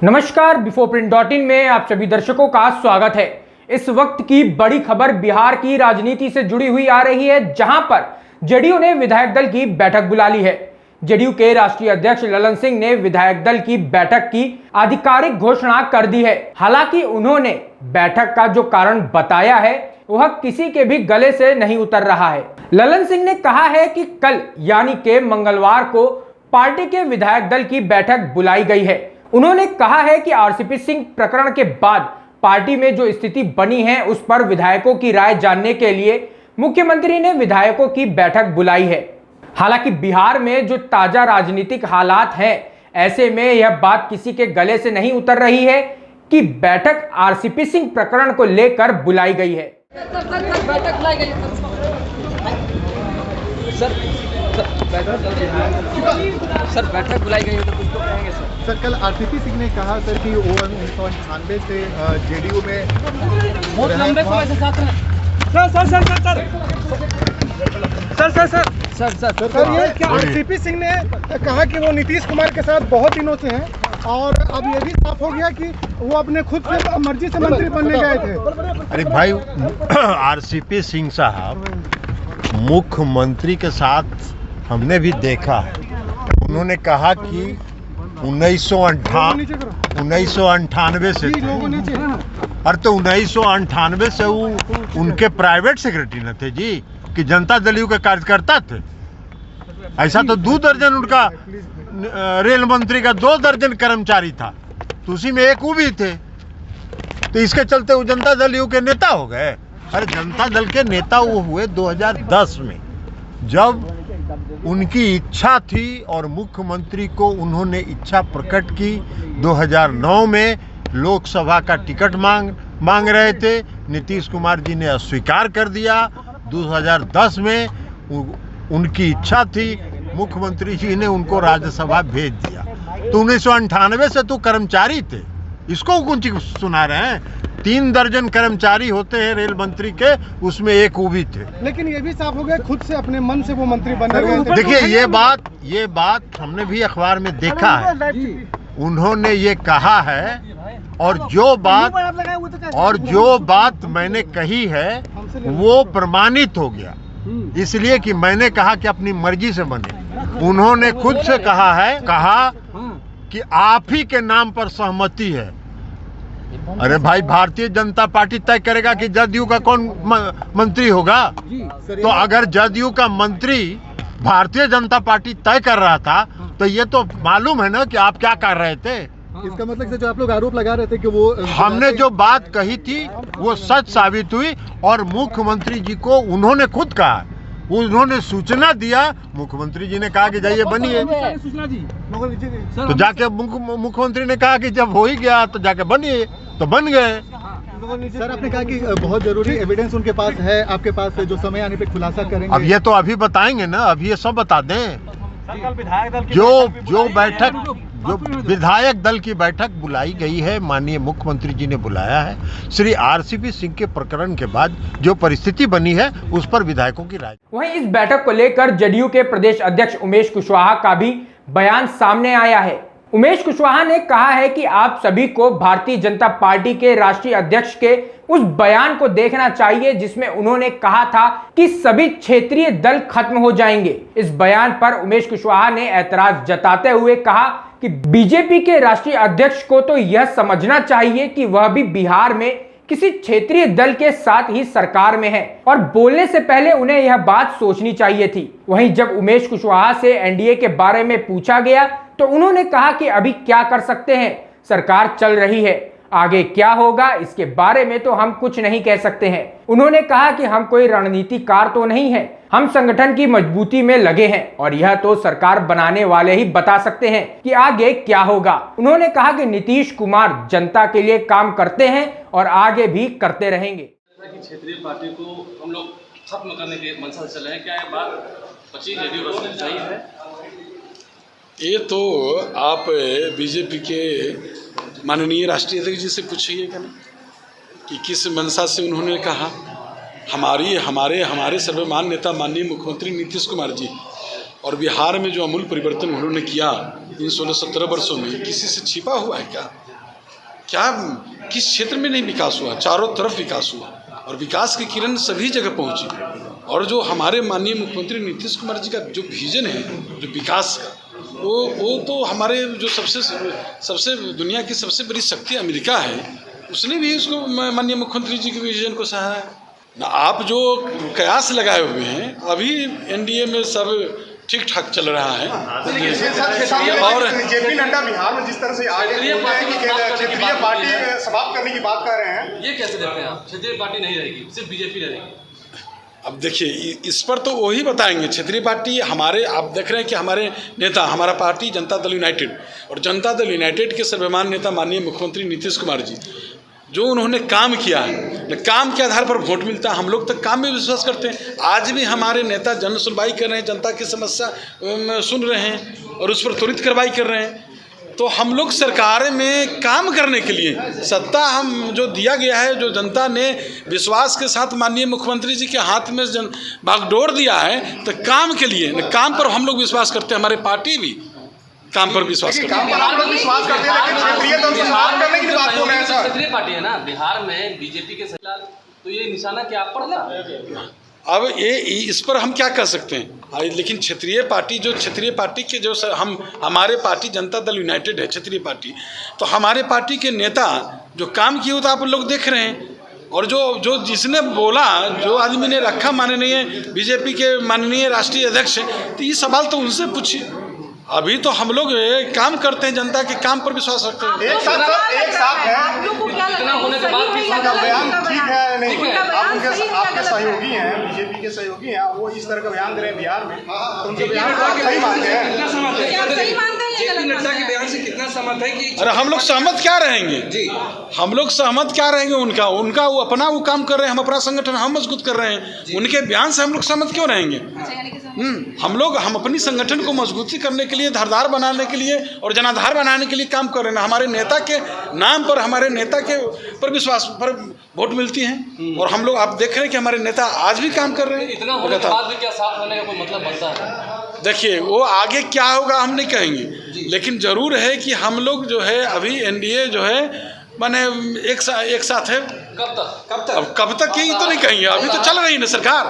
नमस्कार, बिफोरप्रिंट.इन में आप सभी दर्शकों का स्वागत है। इस वक्त की बड़ी खबर बिहार की राजनीति से जुड़ी हुई आ रही है, जहां पर जेडीयू ने विधायक दल की बैठक बुला ली है। जेडीयू के राष्ट्रीय अध्यक्ष ललन सिंह ने विधायक दल की बैठक की आधिकारिक घोषणा कर दी है। हालांकि उन्होंने बैठक का जो कारण बताया है वह किसी के भी गले से नहीं उतर रहा है। ललन सिंह ने कहा है कि कल यानी के मंगलवार को पार्टी के विधायक दल की बैठक बुलाई गई है। उन्होंने कहा है कि आरसीपी सिंह प्रकरण के बाद पार्टी में जो स्थिति बनी है उस पर विधायकों की राय जानने के लिए मुख्यमंत्री ने विधायकों की बैठक बुलाई है। हालांकि बिहार में जो ताजा राजनीतिक हालात हैं, ऐसे में यह बात किसी के गले से नहीं उतर रही है कि बैठक आरसीपी सिंह प्रकरण को लेकर बुलाई गई है। बैठक बुलाई गई है सर, बैठक बुलाई गई है तो कुछ तो कहेंगे सर। कल आरसीपी सिंह ने कहा सर कि वो 1998 से जेडीयू में बहुत लंबे समय से साथ हैं। सर ये क्या आरसीपी सिंह ने कहा कि वो नीतीश कुमार के साथ बहुत दिनों से हैं और अब ये भी साफ हो गया कि वो अपने खुद से मर्जी से मंत्री बनने गए थे। अरे भाई, आरसीपी सिंह साहब मुख्यमंत्री के साथ हमने भी देखा है। उन्होंने कहा कि 1998 से थे। अरे तो 1998 से वो उनके प्राइवेट सेक्रेटरी न थे जी, कि जनता दल यू के कार्यकर्ता थे। ऐसा तो 2 दर्जन उनका रेल मंत्री का 2 दर्जन कर्मचारी था, तो उसी में एक वो भी थे। तो इसके चलते वो जनता दल यू के नेता हो गए। अरे जनता दल के नेता वो हुए 2010 में, जब उनकी इच्छा थी और मुख्यमंत्री को उन्होंने इच्छा प्रकट की। 2009 में लोकसभा का टिकट मांग रहे थे, नीतीश कुमार जी ने अस्वीकार कर दिया। 2010 में उनकी इच्छा थी, मुख्यमंत्री जी ने उनको राज्यसभा भेज दिया। तो 1998 से तो कर्मचारी थे, इसको कुछ सुना रहे हैं। 3 दर्जन कर्मचारी होते हैं रेल मंत्री के, उसमें एक वो भी थे। लेकिन ये भी साफ हो गया खुद से अपने मन से वो मंत्री बन गए थे। देखिए, ये बात हमने भी अखबार में देखा है। उन्होंने ये कहा है और जो बात मैंने कही है वो प्रमाणित हो गया, इसलिए कि मैंने कहा कि अपनी मर्जी से बने। उन्होंने खुद से कहा कि आप ही के नाम पर सहमति है। अरे भाई, भारतीय जनता पार्टी तय करेगा कि जदयू का कौन मंत्री होगा। तो अगर जदयू का मंत्री भारतीय जनता पार्टी तय कर रहा था तो ये तो मालूम है ना कि आप क्या कर रहे थे। इसका मतलब जो आप लोग आरोप लगा रहे थे कि वो हमने जो बात कही थी वो सच साबित हुई और मुख्यमंत्री जी को उन्होंने खुद कहा, उन्होंने सूचना दिया। मुख्यमंत्री जी ने कहा कि जाइए बनिए, तो जाके मुख्यमंत्री ने कहा कि जब हो ही गया तो जाके बनिए, तो बन गए। सर, आपने कहा कि बहुत जरूरी एविडेंस उनके पास है, आपके पास है, जो समय आने पे खुलासा करेंगे। अब ये तो अभी बताएंगे ना, अभी ये सब बता दें। जो विधायक दल की बैठक बुलाई गई है, माननीय मुख्यमंत्री जी ने बुलाया है। श्री आरसीपी सिंह के प्रकरण के बाद जो परिस्थिति बनी है उस पर विधायकों की राय। वहीं इस बैठक को लेकर जेडीयू के प्रदेश अध्यक्ष उमेश कुशवाहा का भी बयान सामने आया है। उमेश कुशवाहा ने कहा है कि आप सभी को भारतीय जनता पार्टी के राष्ट्रीय अध्यक्ष के उस बयान को देखना चाहिए जिसमें उन्होंने कहा था कि सभी क्षेत्रीय दल खत्म हो जाएंगे। इस बयान पर उमेश कुशवाहा ने ऐतराज जताते हुए कहा कि बीजेपी के राष्ट्रीय अध्यक्ष को तो यह समझना चाहिए कि वह भी बिहार में किसी क्षेत्रीय दल के साथ ही सरकार में है और बोलने से पहले उन्हें यह बात सोचनी चाहिए थी। वहीं जब उमेश कुशवाहा से एनडीए के बारे में पूछा गया तो उन्होंने कहा कि अभी क्या कर सकते हैं, सरकार चल रही है, आगे क्या होगा इसके बारे में तो हम कुछ नहीं कह सकते हैं। उन्होंने कहा कि हम कोई रणनीतिकार तो नहीं है, हम संगठन की मजबूती में लगे हैं और यह तो सरकार बनाने वाले ही बता सकते हैं कि आगे क्या होगा। उन्होंने कहा कि नीतीश कुमार जनता के लिए काम करते हैं और आगे भी करते रहेंगे। क्षेत्रीय पार्टी को हम लोग खत्म करने के मंशा से चले हैं, क्या ये बात 25 जेडीयू रचना सही है? ये तो आप बीजेपी के माननीय राष्ट्रीय अध्यक्ष जी से पूछिए क्या कि किस मंशा से उन्होंने कहा। हमारे सर्वमान्य नेता माननीय मुख्यमंत्री नीतीश कुमार जी और बिहार में जो अमूल परिवर्तन उन्होंने किया इन 16-17 वर्षों में, किसी से छिपा हुआ है क्या? क्या किस क्षेत्र में नहीं विकास हुआ? चारों तरफ विकास हुआ और विकास की किरण सभी जगह पहुंची। और जो हमारे माननीय मुख्यमंत्री नीतीश कुमार जी का जो विजन है जो विकास का, वो तो हमारे जो सबसे दुनिया की सबसे बड़ी शक्ति अमेरिका है, उसने भी उसको माननीय मुख्यमंत्री जी के विजन को सराहा है ना। आप जो कयास लगाए हुए हैं, अभी एनडीए में सब ठीक ठाक चल रहा है। और जेपी नड्डा बिहार में जिस तरह से आगे क्षेत्रीय पार्टी समाप्त करने की बात कर रहे हैं, ये कैसे देखते हैं आप? क्षेत्रीय पार्टी नहीं रहेगी, सिर्फ बीजेपी रहेगी। अब देखिए, इस पर तो वही बताएंगे। क्षेत्रीय पार्टी हमारे, आप देख रहे हैं कि हमारे नेता, हमारा पार्टी जनता दल यूनाइटेड, और जनता दल यूनाइटेड के सर्वमान्य नेता माननीय मुख्यमंत्री नीतीश कुमार जी, जो उन्होंने काम किया है, काम के आधार पर वोट मिलता है। हम लोग तक काम में विश्वास करते हैं। आज भी हमारे नेता जन सुनवाई कर रहे हैं, जनता की समस्या सुन रहे हैं और उस पर त्वरित कार्रवाई कर रहे हैं। तो हम लोग सरकार में काम करने के लिए, सत्ता हम जो दिया गया है, जो जनता ने विश्वास के साथ माननीय मुख्यमंत्री जी के हाथ में बागडोर दिया है, तो काम के लिए, काम पर हम लोग विश्वास करते हैं। हमारे पार्टी भी काम पर विश्वास करते हैं। क्षेत्रीय पार्टी है ना बिहार में, बीजेपी के खिलाफ, तो ये निशाना क्या आप पर था? अब ये इस पर हम क्या कर सकते हैं? लेकिन क्षेत्रीय पार्टी के जो हमारे पार्टी जनता दल यूनाइटेड है क्षेत्रीय पार्टी, तो हमारे पार्टी के नेता जो काम किए तो आप लोग देख रहे हैं। और जो जिसने बोला, जो आदमी ने रखा माननीय बीजेपी के माननीय राष्ट्रीय अध्यक्ष, तो ये सवाल तो उनसे पूछिए। अभी तो हम लोग काम करते हैं, जनता के काम पर विश्वास रखते हैं। एक साथ है, इतना होने के बाद भी बयान ठीक है नहीं? आपके सहयोगी हैं, बीजेपी के सहयोगी हैं, वो इस तरह का बयान दे रहे हैं बिहार में, तो उनके बयान को आप सही मानते हैं? जेपी नड्डा के बयान से कितना सहमत है कि? अरे हम लोग सहमत क्या रहेंगे जी? हम लोग सहमत क्या रहेंगे? उनका वो अपना वो काम कर रहे हैं, हम अपना संगठन हम मजबूत कर रहे हैं, उनके बयान से हम लोग सहमत क्यों रहेंगे? हम अपनी संगठन को मजबूती करने के लिए, धारदार बनाने के लिए और जनाधार बनाने के लिए काम कर रहे हैं। हमारे नेता के नाम पर, हमारे नेता के पर विश्वास पर वोट मिलती हैं, और हम लोग आप देख रहे हैं कि हमारे नेता आज भी काम कर रहे हैं। इतना होने के बाद भी क्या साथ होने का कोई मतलब बनता है? देखिए, वो आगे क्या होगा हम नहीं कहेंगे, लेकिन जरूर है कि हम लोग जो है अभी एनडीए जो है माने एक साथ है। कब तक यही तो नहीं कहेंगे। अभी तो चल रही है ना सरकार,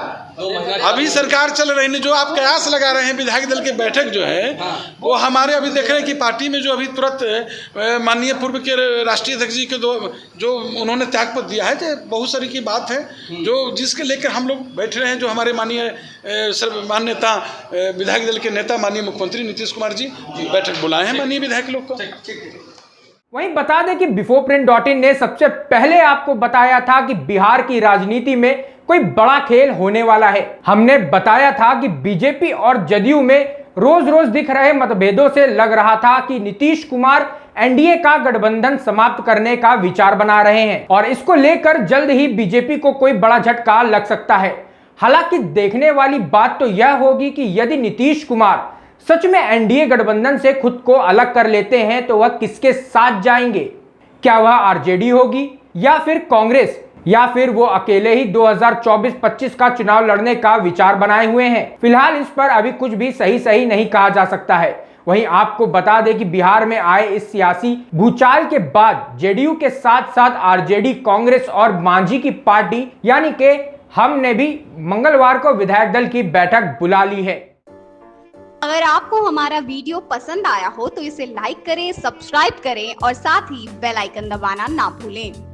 अभी सरकार चल रही है। जो आप कयास लगा रहे हैं विधायक दल की बैठक जो है, वो हमारे अभी देख रहे हैं कि पार्टी में जो अभी तुरंत माननीय पूर्व के राष्ट्रीय अध्यक्ष जी के जो उन्होंने त्यागपत्र दिया है, तो बहुत सारी की बात है जो जिसके लेकर हम लोग बैठ रहे हैं। जो हमारे माननीय सर्वमान्य नेता, विधायक दल के नेता माननीय मुख्यमंत्री नीतीश कुमार जी बैठक बुलाए हैं माननीय विधायक लोग को। वहीं बता दें कि biforeprint.in ने सबसे पहले आपको बताया था कि बिहार की राजनीति में कोई बड़ा खेल होने वाला है। हमने बताया था कि बीजेपी और जदयू में रोज रोज दिख रहे मतभेदों से लग रहा था कि नीतीश कुमार एनडीए का गठबंधन समाप्त करने का विचार बना रहे हैं और इसको लेकर जल्द ही बीजेपी को कोई बड़ा झटका लग सकता है। हालांकि देखने वाली बात तो यह होगी कि यदि नीतीश कुमार सच में एनडीए गठबंधन से खुद को अलग कर लेते हैं तो वह किसके साथ जाएंगे? क्या वह आरजेडी होगी या फिर कांग्रेस, या फिर वो अकेले ही 2024-25 का चुनाव लड़ने का विचार बनाए हुए हैं? फिलहाल इस पर अभी कुछ भी सही नहीं कहा जा सकता है। वहीं आपको बता दें कि बिहार में आए इस सियासी भूचाल के बाद जेडीयू के साथ साथ आरजेडी, कांग्रेस और मांझी की पार्टी यानी कि हम ने भी मंगलवार को विधायक दल की बैठक बुला ली है। अगर आपको हमारा वीडियो पसंद आया हो तो इसे लाइक करें, सब्सक्राइब करें और साथ ही बेल आइकन दबाना ना भूलें।